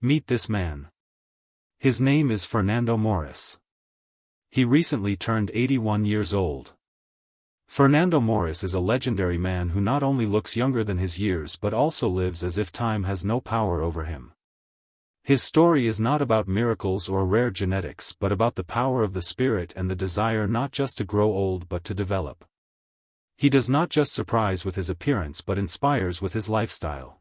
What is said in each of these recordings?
Meet this man. His name is Fernando Morris. He recently turned 81 years old. Fernando Morris is a legendary man who not only looks younger than his years but also lives as if time has no power over him. His story is not about miracles or rare genetics but about the power of the spirit and the desire not just to grow old but to develop. He does not just surprise with his appearance but inspires with his lifestyle.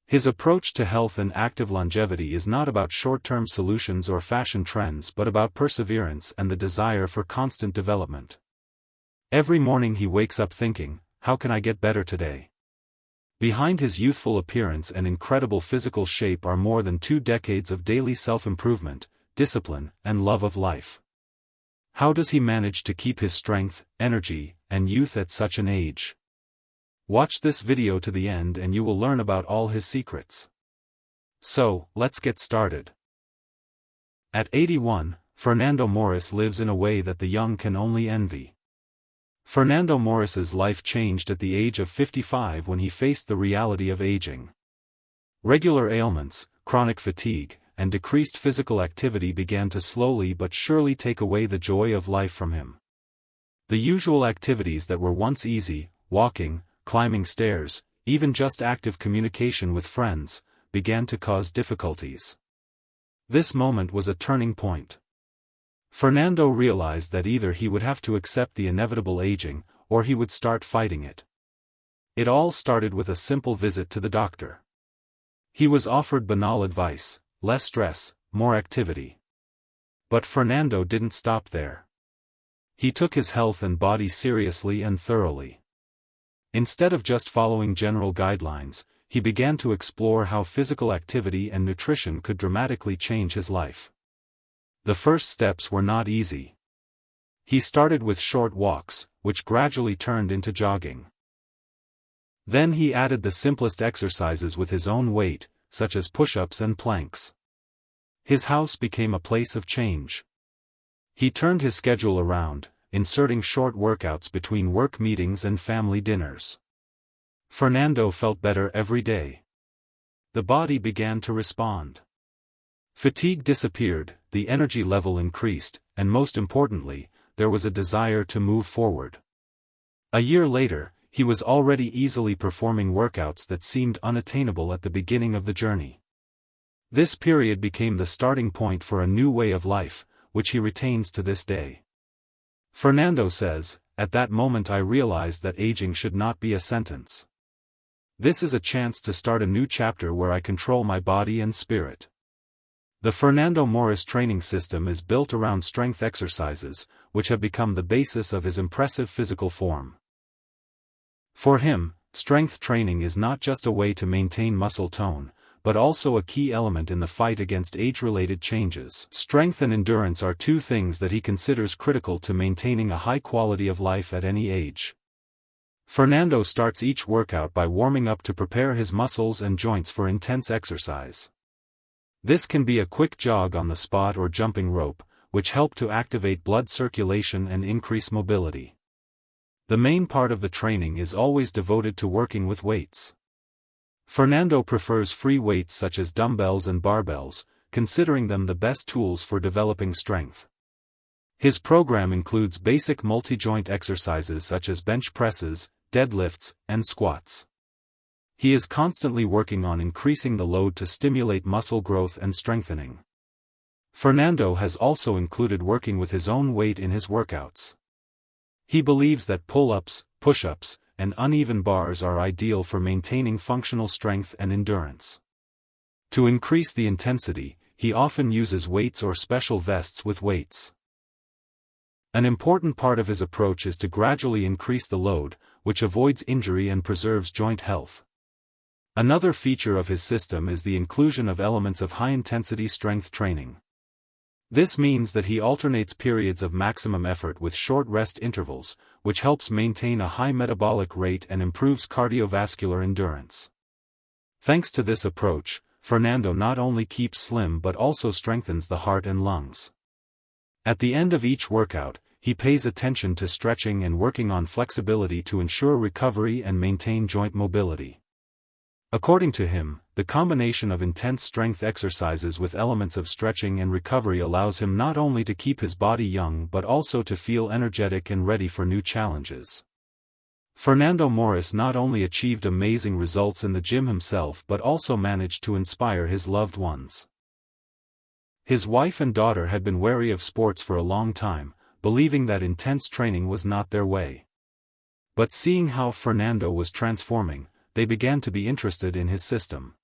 His approach to health and active longevity is not about short-term solutions or fashion trends but about perseverance and the desire for constant development. Every morning he wakes up thinking, how can I get better today? Behind his youthful appearance and incredible physical shape are more than 2 decades of daily self-improvement, discipline, and love of life. How does he manage to keep his strength, energy, and youth at such an age? Watch this video to the end and you will learn about all his secrets. So, let's get started. At 81, Fernando Morris lives in a way that the young can only envy. Fernando Morris's life changed at the age of 55 when he faced the reality of aging. Regular ailments, chronic fatigue, and decreased physical activity began to slowly but surely take away the joy of life from him. The usual activities that were once easy, walking, climbing stairs, even just active communication with friends, began to cause difficulties. This moment was a turning point. Fernando realized that either he would have to accept the inevitable aging, or he would start fighting it. It all started with a simple visit to the doctor. He was offered banal advice: less stress, more activity. But Fernando didn't stop there. He took his health and body seriously and thoroughly. Instead of just following general guidelines, he began to explore how physical activity and nutrition could dramatically change his life. The first steps were not easy. He started with short walks, which gradually turned into jogging. Then he added the simplest exercises with his own weight, such as push-ups and planks. His house became a place of change. He turned his schedule around, inserting short workouts between work meetings and family dinners. Fernando felt better every day. The body began to respond. Fatigue disappeared, the energy level increased, and most importantly, there was a desire to move forward. A year later, he was already easily performing workouts that seemed unattainable at the beginning of the journey. This period became the starting point for a new way of life, which he retains to this day. Fernando says, "At that moment I realized that aging should not be a sentence. This is a chance to start a new chapter where I control my body and spirit." The Fernando Morris training system is built around strength exercises, which have become the basis of his impressive physical form. For him, strength training is not just a way to maintain muscle tone, but also a key element in the fight against age-related changes. Strength and endurance are 2 things that he considers critical to maintaining a high quality of life at any age. Fernando starts each workout by warming up to prepare his muscles and joints for intense exercise. This can be a quick jog on the spot or jumping rope, which help to activate blood circulation and increase mobility. The main part of the training is always devoted to working with weights. Fernando prefers free weights such as dumbbells and barbells, considering them the best tools for developing strength. His program includes basic multi-joint exercises such as bench presses, deadlifts, and squats. He is constantly working on increasing the load to stimulate muscle growth and strengthening. Fernando has also included working with his own weight in his workouts. He believes that pull-ups, push-ups, and uneven bars are ideal for maintaining functional strength and endurance. To increase the intensity, he often uses weights or special vests with weights. An important part of his approach is to gradually increase the load, which avoids injury and preserves joint health. Another feature of his system is the inclusion of elements of high-intensity strength training. This means that he alternates periods of maximum effort with short rest intervals, which helps maintain a high metabolic rate and improves cardiovascular endurance. Thanks to this approach, Fernando not only keeps slim but also strengthens the heart and lungs. At the end of each workout, he pays attention to stretching and working on flexibility to ensure recovery and maintain joint mobility. According to him, the combination of intense strength exercises with elements of stretching and recovery allows him not only to keep his body young but also to feel energetic and ready for new challenges. Fernando Morris not only achieved amazing results in the gym himself but also managed to inspire his loved ones. His wife and daughter had been wary of sports for a long time, believing that intense training was not their way. But seeing how Fernando was transforming, they began to be interested in his system.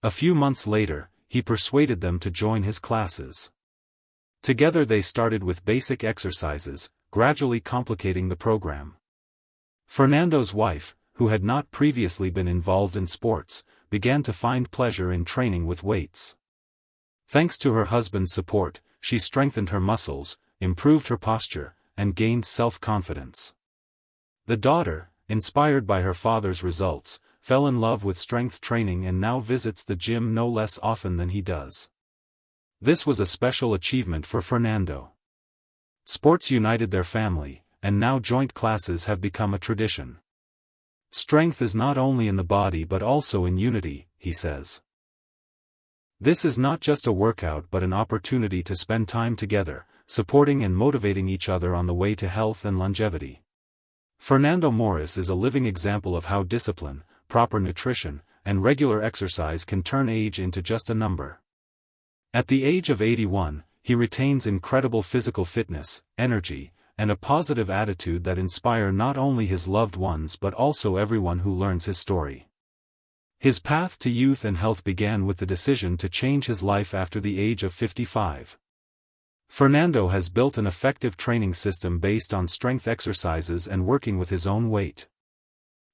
A few months later, he persuaded them to join his classes. Together they started with basic exercises, gradually complicating the program. Fernando's wife, who had not previously been involved in sports, began to find pleasure in training with weights. Thanks to her husband's support, she strengthened her muscles, improved her posture, and gained self-confidence. The daughter, inspired by her father's results, fell in love with strength training and now visits the gym no less often than he does. This was a special achievement for Fernando. Sports united their family, and now joint classes have become a tradition. Strength is not only in the body but also in unity, he says. This is not just a workout but an opportunity to spend time together, supporting and motivating each other on the way to health and longevity. Fernando Morris is a living example of how discipline, proper nutrition, and regular exercise can turn age into just a number. At the age of 81, he retains incredible physical fitness, energy, and a positive attitude that inspire not only his loved ones but also everyone who learns his story. His path to youth and health began with the decision to change his life after the age of 55. Fernando has built an effective training system based on strength exercises and working with his own weight.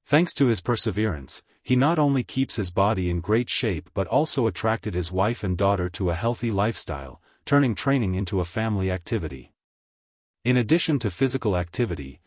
Thanks to his perseverance, he not only keeps his body in great shape but also attracted his wife and daughter to a healthy lifestyle, turning training into a family activity. In addition to physical activity,